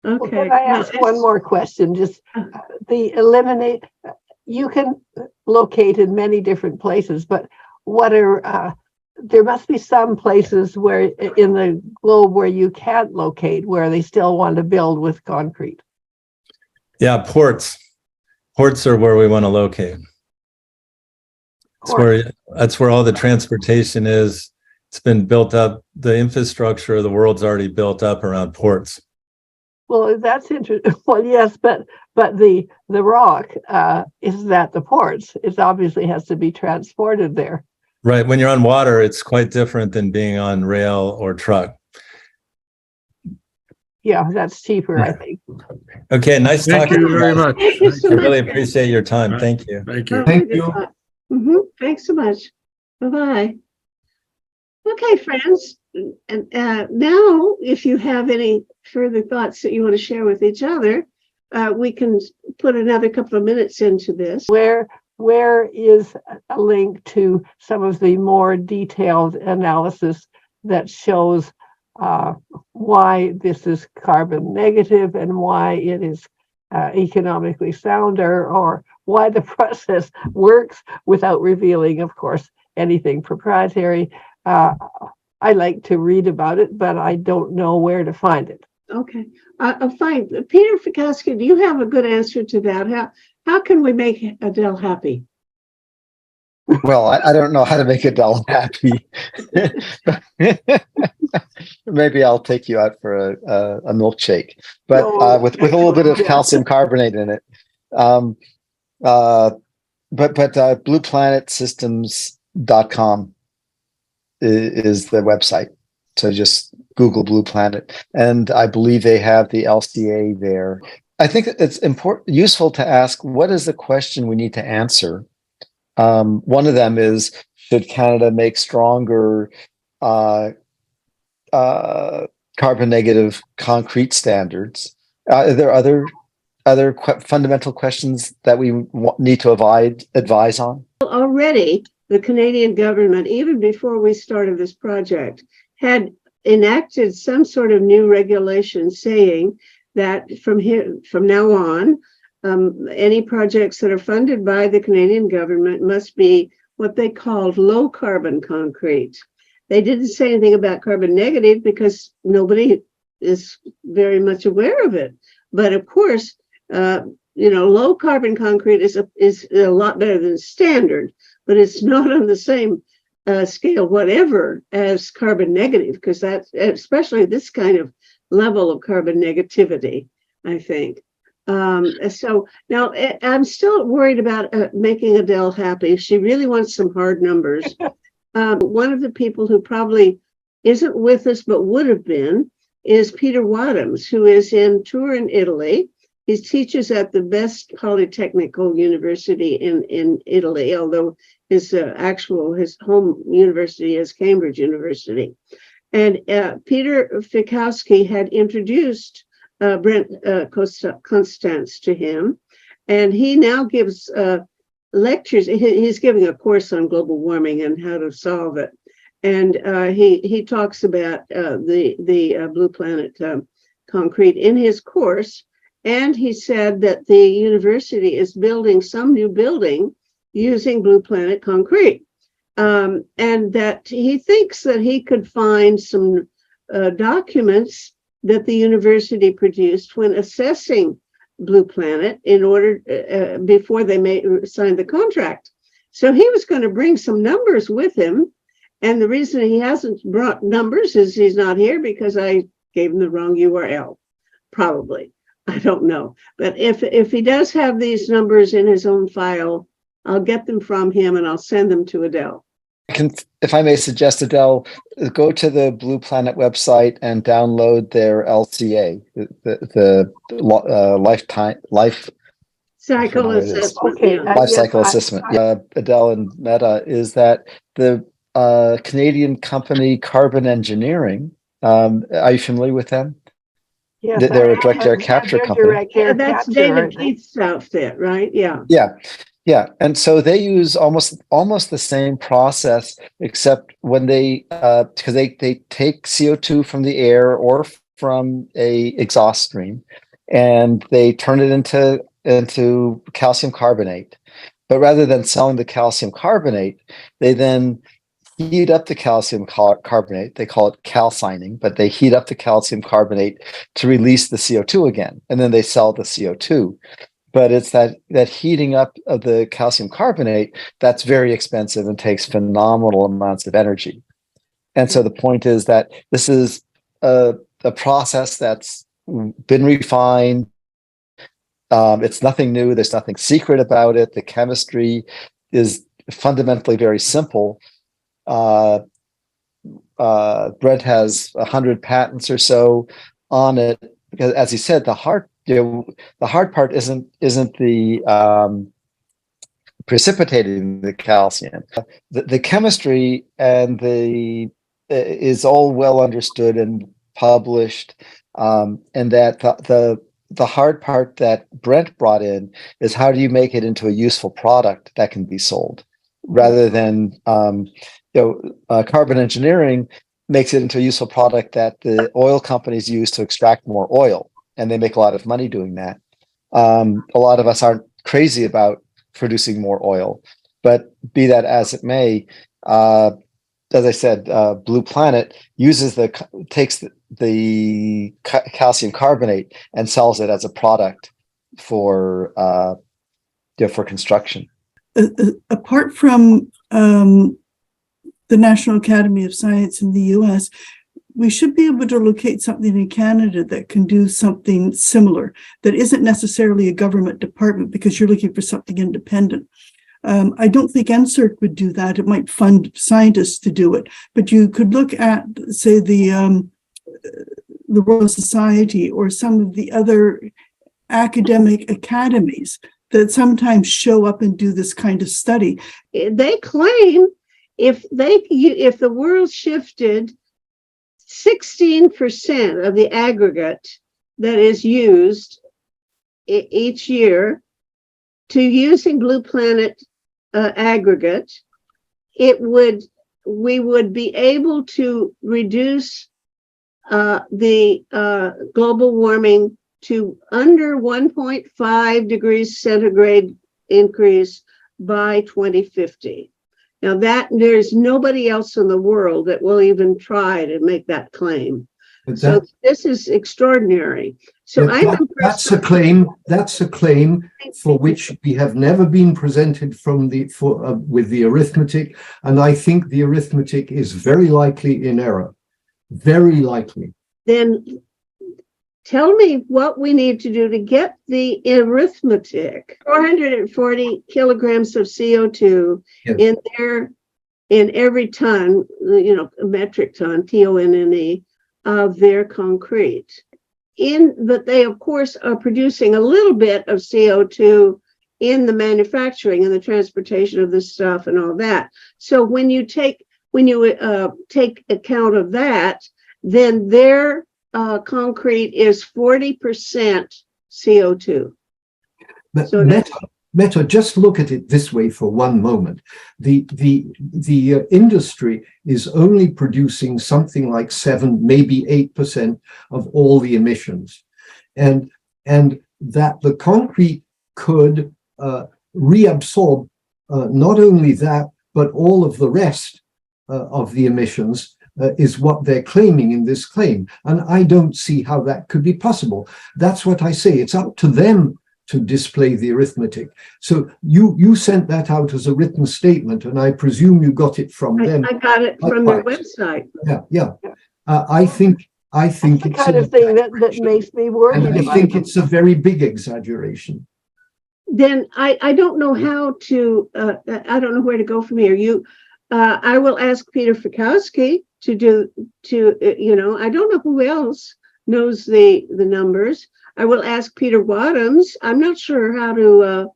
Okay. Well, can I ask one more question? Just you can locate in many different places, but what are there must be some places where in the globe where you can't locate, where they still want to build with concrete. Yeah, ports. Ports are where we want to locate. That's where all the transportation is. It's been built up. The infrastructure of the world's already built up around ports. Well, that's interesting. Well, yes, but the rock is at the ports. It obviously has to be transported there. Right. When you're on water, it's quite different than being on rail or truck. Yeah, that's cheaper, I think. Okay, nice Thank talking you to you very guys. much. Thank you so I much. really appreciate your time. Right. Thank you. Thank you. Thank you. Thanks so much. Bye-bye. Okay, friends. And now, if you have any further thoughts that you want to share with each other, we can put another couple of minutes into this. Where is a link to some of the more detailed analysis that shows why this is carbon negative and why it is economically sounder, or why the process works without revealing, of course, anything proprietary? I like to read about it, but I don't know where to find it. Okay, fine. Peter Fikowski, do you have a good answer to that? How can we make Adele happy? Well, I don't know how to make Adele happy. Maybe I'll take you out for a milkshake, but No, with a little bit of calcium carbonate in it. But blueplanetsystems.com is the website. So just Google Blue Planet, and I believe they have the LCA there. I think it's useful to ask, what is the question we need to answer One of them is, should Canada make stronger carbon negative concrete standards? Are there other fundamental questions that we need to advise on? Already, the Canadian government, even before we started this project, had enacted some sort of new regulation saying that from now on, any projects that are funded by the Canadian government must be what they called low carbon concrete. They didn't say anything about carbon negative because nobody is very much aware of it. But of course, low carbon concrete is a lot better than standard, but it's not on the same scale, whatever, as carbon negative, because that's especially this kind of level of carbon negativity, I think. So now I'm still worried about making Adele happy. She really wants some hard numbers. One of the people who probably isn't with us but would have been is Peter Wadhams, who is in Turin, Italy. He teaches at the best polytechnical university in Italy, although his home university is Cambridge University. And Peter Fikowski had introduced Brent Constance to him, and he now gives lectures. He's giving a course on global warming and how to solve it. And he talks about the Blue Planet concrete in his course. And he said that the university is building some new building using Blue Planet concrete. And that he thinks that he could find some documents that the university produced when assessing Blue Planet in order before they signed the contract. So he was going to bring some numbers with him. And the reason he hasn't brought numbers is he's not here because I gave him the wrong URL, probably. I don't know. But if he does have these numbers in his own file, I'll get them from him and I'll send them to Adele. If I may suggest, Adele, go to the Blue Planet website and download their LCA, the life cycle assessment. Okay, life cycle assessment. Adele and Meta, is that the Canadian company Carbon Engineering. Are you familiar with them? Yes, They're a direct air capture company. That's David Keith's outfit, right? Yeah. Yeah. And so they use almost the same process, except when because they take CO2 from the air or from a exhaust stream, and they turn it into calcium carbonate. But rather than selling the calcium carbonate, they then heat up the calcium carbonate. They call it calcining, but they heat up the calcium carbonate to release the CO2 again, and then they sell the CO2. But it's that heating up of the calcium carbonate that's very expensive and takes phenomenal amounts of energy. And so the point is that this is a process that's been refined. It's nothing new. There's nothing secret about it. The chemistry is fundamentally very simple. Brent has 100 patents or so on it, because, as he said, the hard part isn't the precipitating the calcium. The chemistry and is all well understood and published, and that the hard part that Brent brought in is how do you make it into a useful product that can be sold, rather than Carbon Engineering makes it into a useful product that the oil companies use to extract more oil, and they make a lot of money doing that. A lot of us aren't crazy about producing more oil, but be that as it may, as I said, Blue Planet takes the calcium carbonate and sells it as a product for construction. Apart from the National Academy of Science in the US, we should be able to locate something in Canada that can do something similar, that isn't necessarily a government department, because you're looking for something independent. I don't think NSERC would do that. It might fund scientists to do it, but you could look at, say, the Royal Society or some of the other academic academies that sometimes show up and do this kind of study. They claim if the world shifted 16% of the aggregate that is used each year to using Blue Planet aggregate, we would be able to reduce the global warming to under 1.5 degrees centigrade increase by 2050. Now there's nobody else in the world that will even try to make that claim. But So this is extraordinary. So that's a claim. That's a claim for which we have never been presented with the arithmetic, and I think the arithmetic is very likely in error. Very likely. Then tell me what we need to do to get the arithmetic. 440 kilograms of CO2 Yes. in every ton, metric ton, TONNE, of their concrete. But they, of course, are producing a little bit of CO2 in the manufacturing and the transportation of this stuff and all that. So when you take account of that, then their concrete is 40% CO2. But So Meta, just look at it this way for one moment. The industry is only producing something like 7, maybe 8% of all the emissions, and that the concrete could reabsorb not only that but all of the rest of the emissions. Is what they're claiming in this claim, and I don't see how that could be possible. That's what I say. It's up to them to display the arithmetic. So you sent that out as a written statement, and I presume you got it from them. I got it from their website. Yeah. I think That's it's the kind of thing that makes me worried. and I think it's a very big exaggeration. Then I don't know how to. I don't know where to go from here. I will ask Peter Fikowski I don't know who else knows the numbers. I will ask Peter Wadhams. I'm not sure how to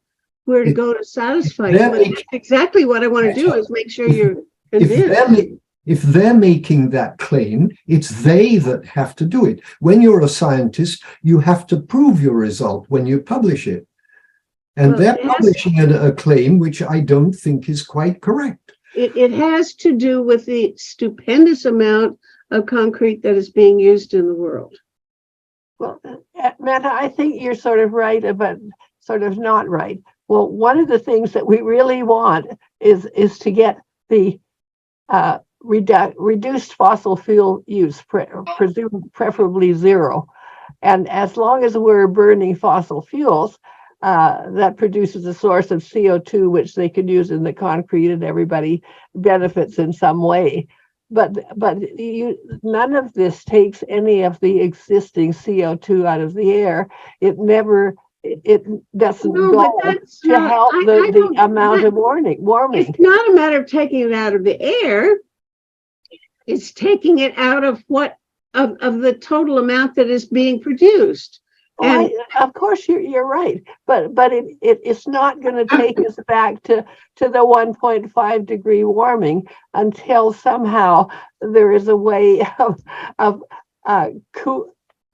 where to go to satisfy you, but that's exactly what I want to do is make sure you're convinced. If they're making that claim, it's they that have to do it. When you're a scientist, you have to prove your result when you publish it. And they're publishing a claim which I don't think is quite correct. It has to do with the stupendous amount of concrete that is being used in the world. Well, Meta, I think you're sort of right, but sort of not right. Well, one of the things that we really want is to get the reduced fossil fuel use, preferably zero. And as long as we're burning fossil fuels, that produces a source of CO2, which they could use in the concrete, and everybody benefits in some way. But none of this takes any of the existing CO2 out of the air. It doesn't go to help the amount of warming. It's not a matter of taking it out of the air. It's taking it out of of the total amount that is being produced. And of course you're right, but it's not going to take us back to the 1.5 degree warming until somehow there is a way of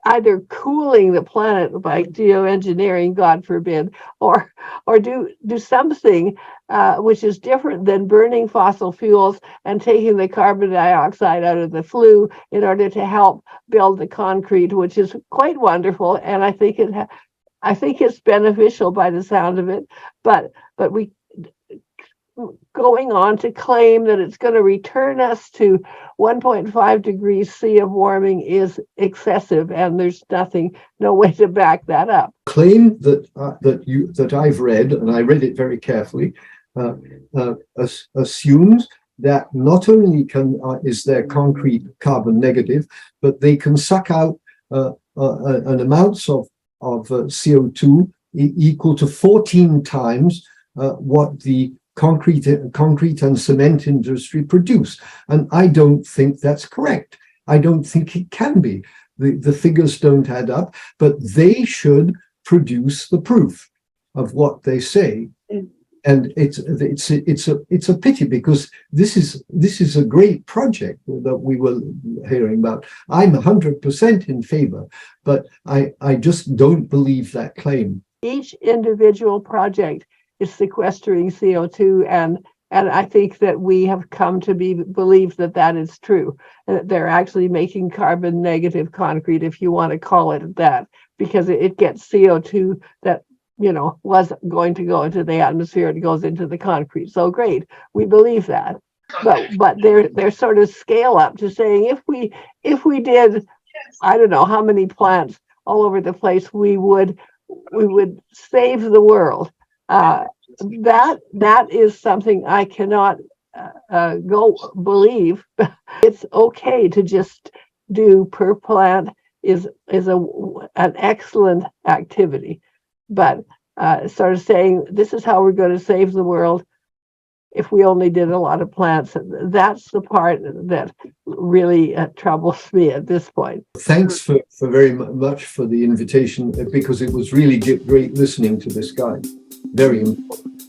either cooling the planet by geoengineering, God forbid, or do something which is different than burning fossil fuels and taking the carbon dioxide out of the flue in order to help build the concrete, which is quite wonderful, and I think it's beneficial by the sound of it. But we going on to claim that it's going to return us to 1.5 degrees C of warming is excessive, and there's no way to back that up. Claim that I've read, and I read it very carefully, assumes that not only is their concrete carbon negative, but they can suck out an amounts of CO2 equal to 14 times what the concrete and cement industry produce. And I don't think that's correct. I don't think it can be. The figures don't add up, but they should produce the proof. of what they say. Mm. And it's a pity, because this is a great project that we were hearing about. I'm 100% in favor, but I just don't believe that claim. Each individual project is sequestering CO2, and I think that we have come to believe that that is true. That they're actually making carbon negative concrete, if you want to call it that, because it gets CO2 that was going to go into the atmosphere, and it goes into the concrete. So great, we believe that. But they're sort of scale up to saying if we did, I don't know how many plants all over the place, we would save the world. That is something I cannot go believe. It's okay to just do per plant is an excellent activity, but sort of saying this is how we're going to save the world if we only did a lot of plants, that's the part that really troubles me at this point. Thanks for very much for the invitation, because it was really great listening to this guy. Very important.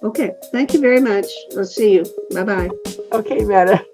Okay, thank you very much. I'll see you. Bye-bye. Okay, Meta.